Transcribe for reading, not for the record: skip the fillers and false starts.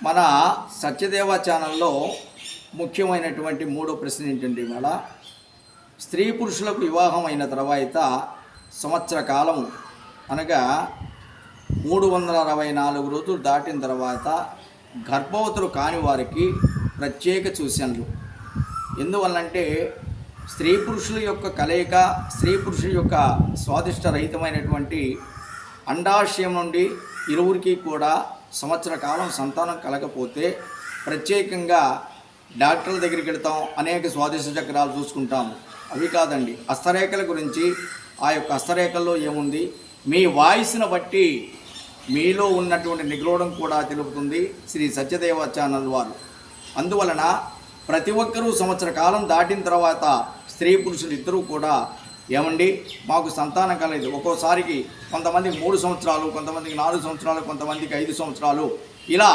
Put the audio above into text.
మన సత్యదేవ ఛానల్లో ముఖ్యమైనటువంటి మూడో ప్రశ్న ఏంటంటే ఇవాళ స్త్రీ పురుషులకు వివాహం అయిన తర్వాత సంవత్సర కాలం అనగా 364 రోజులు దాటిన తర్వాత గర్భవతులు కాని వారికి ప్రత్యేక సూచనలు. ఎందువల్లంటే స్త్రీ పురుషుల యొక్క కలయిక, స్త్రీ పురుషుల యొక్క స్వాదిష్టరహితమైనటువంటి అండాశయం నుండి ఇరువురికి కూడా సంవత్సర కాలం సంతానం కలగకపోతే ప్రత్యేకంగా డాక్టర్ల దగ్గరికి వెళ్తాం, అనేక స్వాదిష్ట చక్రాలు చూసుకుంటాము. అవి కాదండి, హస్తరేఖల గురించి, ఆ యొక్క హస్తరేఖల్లో ఏముంది, మీ వాయిస్ను బట్టి మీలో ఉన్నటువంటి నిగ్రోధం కూడా తెలుపుతుంది శ్రీ సత్యదేవ ఛానల్ వారు. అందువలన ప్రతి ఒక్కరూ సంవత్సర కాలం దాటిన తర్వాత స్త్రీ పురుషులు ఇద్దరూ కూడా ఏమండి మాకు సంతానం కలగదు, ఒక్కోసారికి కొంతమందికి 3 సంవత్సరాలు, కొంతమందికి 4 సంవత్సరాలు, కొంతమందికి 5 సంవత్సరాలు, ఇలా